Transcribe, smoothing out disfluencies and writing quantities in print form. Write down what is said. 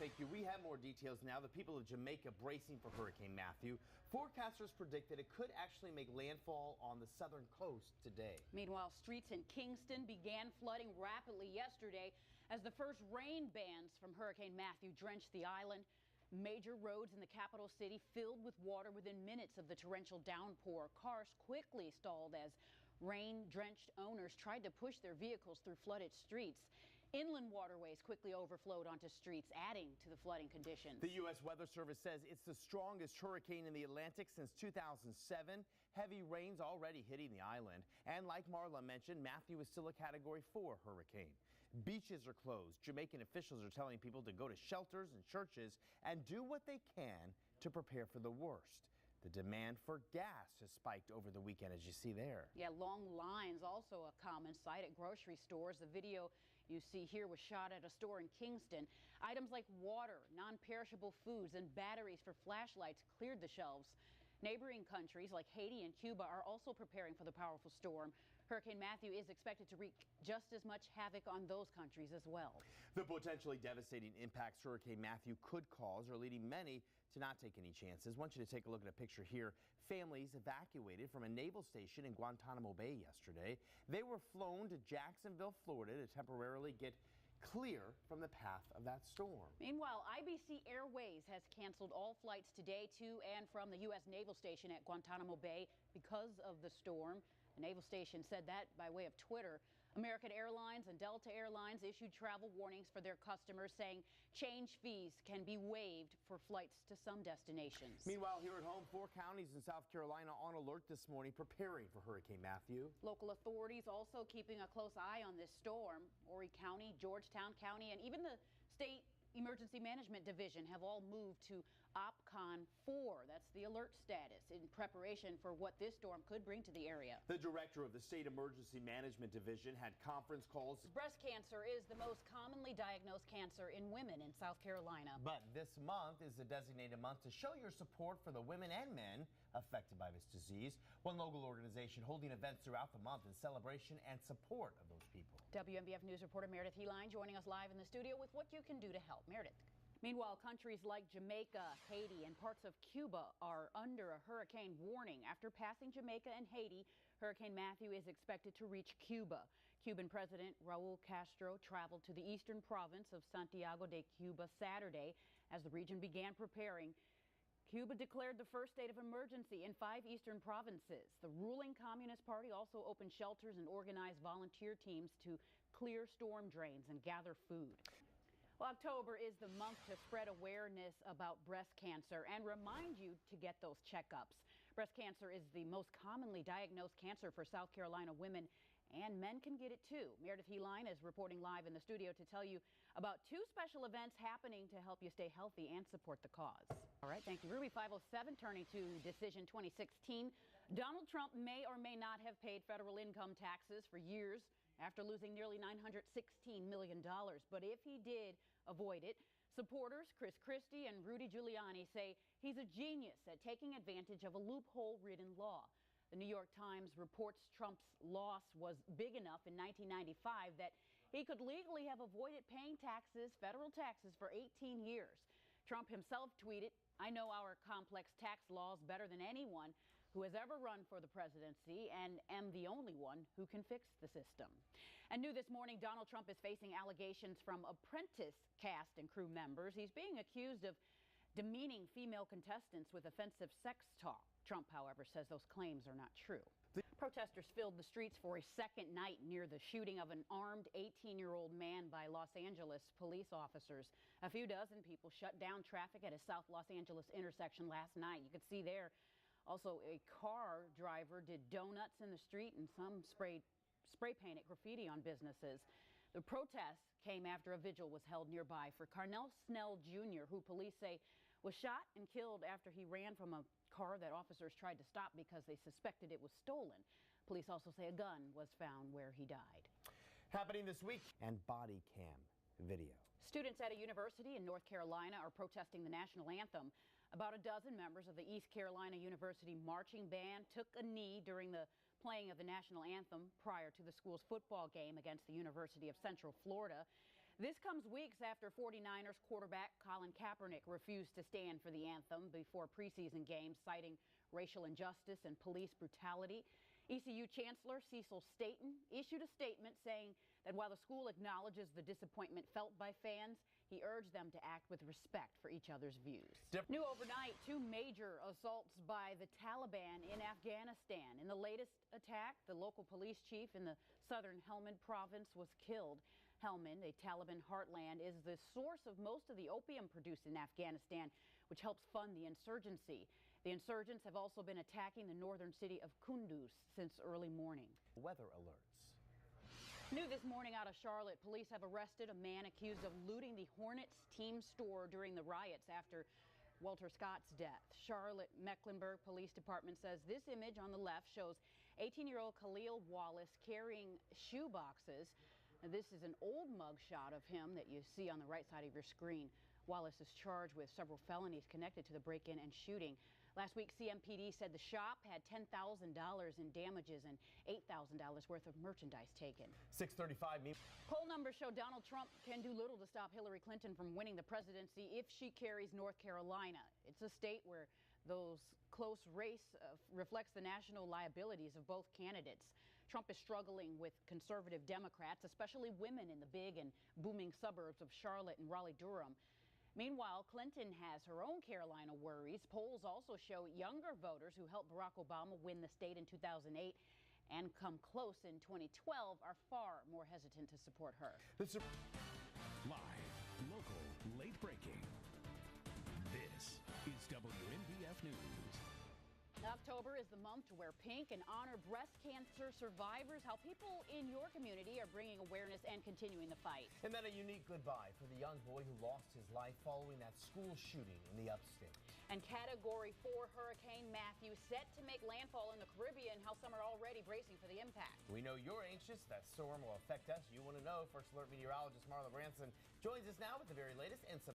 Thank you. We have more details now. The people of Jamaica bracing for Hurricane Matthew. Forecasters predict that it could actually make landfall on the southern coast today. Meanwhile, streets in Kingston began flooding rapidly yesterday as the first rain bands from Hurricane Matthew drenched the island. Major roads in the capital city filled with water within minutes of the torrential downpour. Cars quickly stalled as rain-drenched owners tried to push their vehicles through flooded streets. Inland waterways quickly overflowed onto streets, adding to the flooding conditions. The U.S. Weather Service says it's the strongest hurricane in the Atlantic since 2007. Heavy rains already hitting the island. And like Marla mentioned, Matthew is still a Category 4 hurricane. Beaches are closed. Jamaican officials are telling people to go to shelters and churches and do what they can to prepare for the worst. The demand for gas has spiked over the weekend, as you see there. Yeah, long lines also a common sight at grocery stores. The video you see here was shot at a store in Kingston. Items like water, non-perishable foods, and batteries for flashlights cleared the shelves. Neighboring countries like Haiti and Cuba are also preparing for the powerful storm. Hurricane Matthew is expected to wreak just as much havoc on those countries as well. The potentially devastating impacts Hurricane Matthew could cause are leading many to not take any chances. I want you to take a look at a picture here. Families evacuated from a naval station in Guantanamo Bay yesterday. They were flown to Jacksonville, Florida to temporarily get clear from the path of that storm. Meanwhile, IBC Airways has canceled all flights today to and from the U.S. Naval Station at Guantanamo Bay because of the storm. The naval station said that by way of Twitter. American Airlines and Delta Airlines issued travel warnings for their customers, saying change fees can be waived for flights to some destinations. Meanwhile, here at home, 4 counties in South Carolina on alert this morning, preparing for Hurricane Matthew. Local authorities also keeping a close eye on this storm. Horry County, Georgetown County, and even the state Emergency Management Division have all moved to OPCON 4. That's the alert status in preparation for what this storm could bring to the area. The director of the State Emergency Management Division had conference calls. Breast cancer is the most commonly diagnosed cancer in women in South Carolina. But this month is the designated month to show your support for the women and men affected by this disease. One local organization holding events throughout the month in celebration and support of those people. WMBF News reporter Meredith Heline joining us live in the studio with what you can do to help. Meredith. Meanwhile, countries like Jamaica, Haiti, and parts of Cuba are under a hurricane warning. After passing Jamaica and Haiti, Hurricane Matthew is expected to reach Cuba. Cuban President Raul Castro traveled to the eastern province of Santiago de Cuba Saturday as the region began preparing. Cuba declared the first state of emergency in 5 eastern provinces. The ruling Communist Party also opened shelters and organized volunteer teams to clear storm drains and gather food. Well, October is the month to spread awareness about breast cancer and remind you to get those checkups. Breast cancer is the most commonly diagnosed cancer for South Carolina women, and men can get it too. Meredith Heline is reporting live in the studio to tell you about 2 special events happening to help you stay healthy and support the cause. All right, thank you. Ruby 507 turning to Decision 2016. Donald Trump may or may not have paid federal income taxes for years after losing nearly $916 million. But if he did avoid it, supporters Chris Christie and Rudy Giuliani say he's a genius at taking advantage of a loophole-ridden law. The New York Times reports Trump's loss was big enough in 1995 that he could legally have avoided paying taxes, federal taxes, for 18 years. Trump himself tweeted, "I know our complex tax laws better than anyone who has ever run for the presidency and am the only one who can fix the system." And new this morning, Donald Trump is facing allegations from Apprentice cast and crew members. He's being accused of demeaning female contestants with offensive sex talk. Trump, however, says those claims are not true. Protesters filled the streets for a second night near the shooting of an armed 18-year-old man by Los Angeles police officers. A few dozen people shut down traffic at a South Los Angeles intersection last night. You could see there also a car driver did donuts in the street and some spray painted graffiti on businesses. The protests came after a vigil was held nearby for Carnell Snell Jr., who police say was shot and killed after he ran from a car that officers tried to stop because they suspected it was stolen. Police also say a gun was found where he died. Happening this week, and body cam video. Students at a university in North Carolina are protesting the national anthem. About a dozen members of the East Carolina University marching band took a knee during the playing of the national anthem prior to the school's football game against the University of Central Florida. This comes weeks after 49ers quarterback Colin Kaepernick refused to stand for the anthem before preseason games, citing racial injustice and police brutality. ECU Chancellor Cecil Staton issued a statement saying that while the school acknowledges the disappointment felt by fans, he urged them to act with respect for each other's views. New overnight, 2 major assaults by the Taliban in Afghanistan. In the latest attack, the local police chief in the southern Helmand province was killed. Helmand, a Taliban heartland, is the source of most of the opium produced in Afghanistan, which helps fund the insurgency. The insurgents have also been attacking the northern city of Kunduz since early morning. Weather alerts. New this morning out of Charlotte, police have arrested a man accused of looting the Hornets team store during the riots after Walter Scott's death. Charlotte Mecklenburg Police Department says this image on the left shows 18-year-old Khalil Wallace carrying shoe boxes. Now, this is an old mug shot of him that you see on the right side of your screen. Wallace is charged with several felonies connected to the break-in and shooting. Last week, CMPD said the shop had $10,000 in damages and $8,000 worth of merchandise taken. 6:35. Poll numbers show Donald Trump can do little to stop Hillary Clinton from winning the presidency if she carries North Carolina. It's a state where those close race reflects the national liabilities of both candidates. Trump is struggling with conservative Democrats, especially women in the big and booming suburbs of Charlotte and Raleigh-Durham. Meanwhile, Clinton has her own Carolina worries. Polls also show younger voters who helped Barack Obama win the state in 2008 and come close in 2012 are far more hesitant to support her. Live, local, late breaking. This is WNBF News. October is the month to wear pink and honor breast cancer survivors. How people in your community are bringing awareness and continuing the fight. And then a unique goodbye for the young boy who lost his life following that school shooting in the upstate. And Category 4 Hurricane Matthew set to make landfall in the Caribbean. How some are already bracing for the impact. We know you're anxious that storm will affect us. You want to know. First Alert meteorologist Marla Branson joins us now with the very latest and some